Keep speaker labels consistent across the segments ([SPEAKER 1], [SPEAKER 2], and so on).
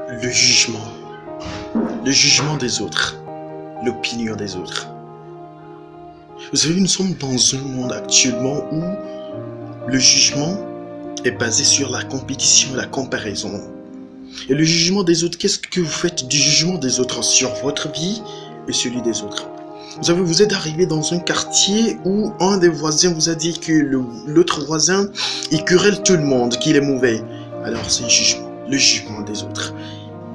[SPEAKER 1] Le jugement. Le jugement des autres. L'opinion des autres. Vous savez, nous sommes dans un monde actuellement où le jugement est basé sur la compétition et la comparaison. Et le jugement des autres, qu'est-ce que vous faites du jugement des autres sur votre vie et celui des autres? Vous savez, vous êtes arrivé dans un quartier où un des voisins vous a dit que l'autre voisin, il querelle tout le monde, qu'il est mauvais. Alors c'est le jugement des autres.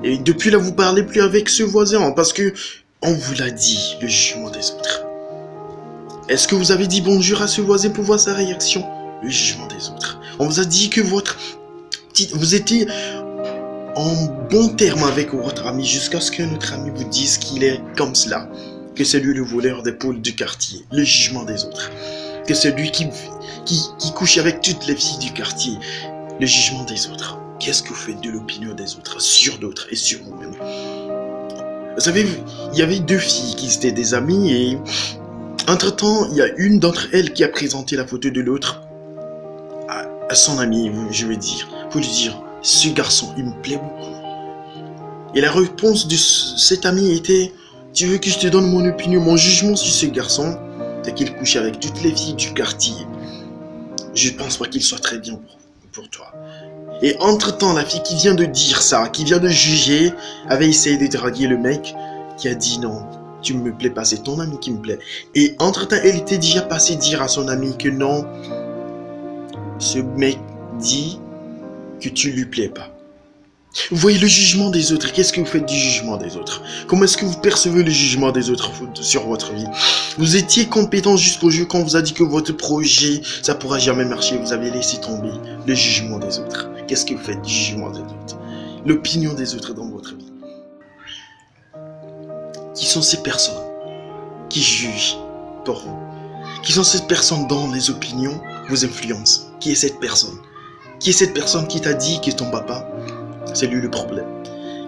[SPEAKER 1] Et depuis là, vous parlez plus avec ce voisin parce que on vous l'a dit, le jugement des autres. Est-ce que vous avez dit bonjour à ce voisin pour voir sa réaction? Le jugement des autres. On vous a dit que vous étiez en bon terme avec votre ami jusqu'à ce qu'un autre ami vous dise qu'il est comme cela, que c'est lui le voleur des poules du quartier. Le jugement des autres. Que c'est lui qui couche avec toutes les filles du quartier. Le jugement des autres. Qu'est-ce que vous faites de l'opinion des autres sur d'autres et sur vous-même? Vous savez, il y avait deux filles qui étaient des amies et entre-temps, il y a une d'entre elles qui a présenté la photo de l'autre à son ami, je veux dire, pour lui dire, ce garçon, il me plaît beaucoup. Et la réponse de cet ami était, tu veux que je te donne mon opinion, mon jugement sur ce garçon? C'est qu'il couche avec toutes les filles du quartier. Je pense pas qu'il soit très bien pour toi. Et entre-temps, la fille qui vient de dire ça, qui vient de juger, avait essayé de draguer le mec qui a dit non. Tu me plais pas, c'est ton ami qui me plaît. Et entre-temps, elle était déjà passée dire à son ami que non, ce mec dit que tu lui plais pas. Vous voyez le jugement des autres. Qu'est-ce que vous faites du jugement des autres? Comment est-ce que vous percevez le jugement des autres sur votre vie? Vous étiez compétent jusqu'au jour quand on vous a dit que votre projet, ça pourra jamais marcher. Vous avez laissé tomber le jugement des autres. Qu'est-ce que vous faites du jugement des autres? L'opinion des autres dans votre vie. Qui sont ces personnes qui jugent pour vous? Qui sont ces personnes dont les opinions vous influencent? Qui est cette personne? Qui est cette personne qui t'a dit que ton papa, c'est lui le problème?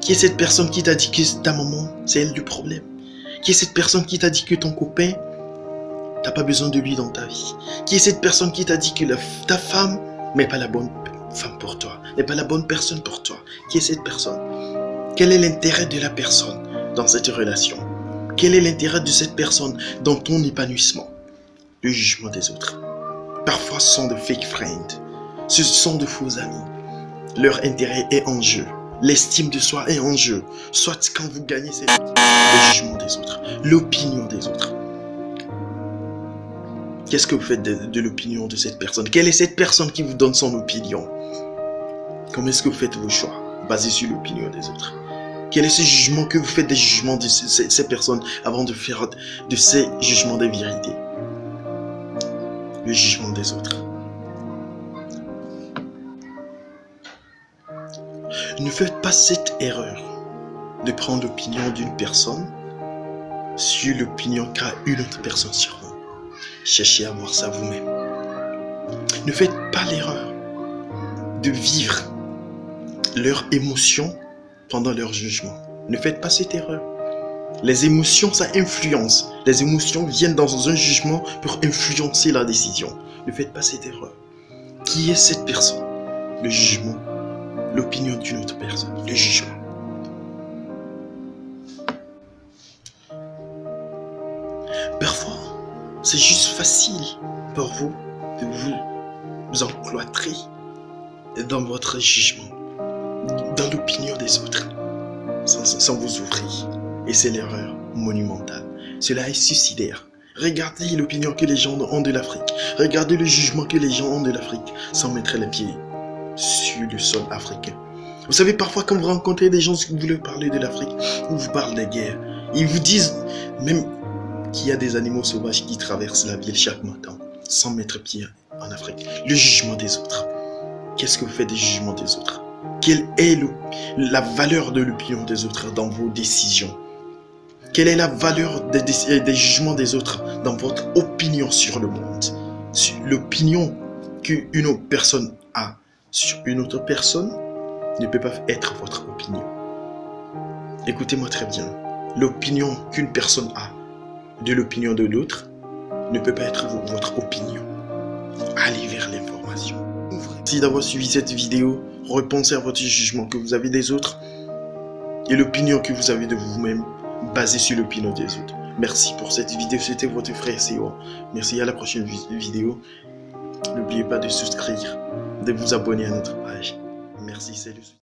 [SPEAKER 1] Qui est cette personne qui t'a dit que ta maman, c'est elle le problème? Qui est cette personne qui t'a dit que ton copain, t'as pas besoin de lui dans ta vie? Qui est cette personne qui t'a dit que ta femme n'est pas la bonne femme pour toi, n'est pas la bonne personne pour toi? Qui est cette personne? Quel est l'intérêt de la personne dans cette relation? Quel est l'intérêt de cette personne dans ton épanouissement? Le jugement des autres. Parfois, ce sont de fake friends. Ce sont de faux amis. Leur intérêt est en jeu. L'estime de soi est en jeu. Soit quand vous gagnez, c'est le jugement des autres. L'opinion des autres. Qu'est-ce que vous faites de l'opinion de cette personne? Quelle est cette personne qui vous donne son opinion? Comment est-ce que vous faites vos choix basés sur l'opinion des autres? Quel est ce jugement que vous faites des jugements de ces personnes avant de faire de ces jugements des vérités? Le jugement des autres. Ne faites pas cette erreur de prendre l'opinion d'une personne sur l'opinion qu'a une autre personne sur vous. Cherchez à voir ça vous-même. Ne faites pas l'erreur de vivre leurs émotions pendant leur jugement. Ne faites pas cette erreur. Les émotions, ça influence. Les émotions viennent dans un jugement pour influencer la décision. Ne faites pas cette erreur. Qui est cette personne? Le jugement. L'opinion d'une autre personne. Le jugement. Parfois, c'est juste facile pour vous de vous encloîtrer dans votre jugement, dans l'opinion des autres, sans vous ouvrir. Et c'est l'erreur monumentale. Cela est suicidaire. Regardez l'opinion que les gens ont de l'Afrique. Regardez le jugement que les gens ont de l'Afrique sans mettre les pieds sur le sol africain. Vous savez, parfois quand vous rencontrez des gens qui voulaient parler de l'Afrique, ou vous parlent des guerres, ils vous disent même qu'il y a des animaux sauvages qui traversent la ville chaque matin sans mettre pied en Afrique. Le jugement des autres. Qu'est-ce que vous faites des jugements des autres? Quelle est la valeur de l'opinion des autres dans vos décisions? Quelle est la valeur des jugements des autres dans votre opinion sur le monde? Sur l'opinion qu'une autre personne a sur une autre personne ne peut pas être votre opinion. Écoutez-moi très bien. L'opinion qu'une personne a de l'opinion de l'autre ne peut pas être votre opinion. Allez vers l'information. Merci d'avoir suivi cette vidéo. repensez à votre jugement que vous avez des autres et l'opinion que vous avez de vous-même basée sur l'opinion des autres. Merci pour cette vidéo, c'était votre frère CO. Merci, à la prochaine vidéo. N'oubliez pas de souscrire, de vous abonner à notre page. Merci, salut.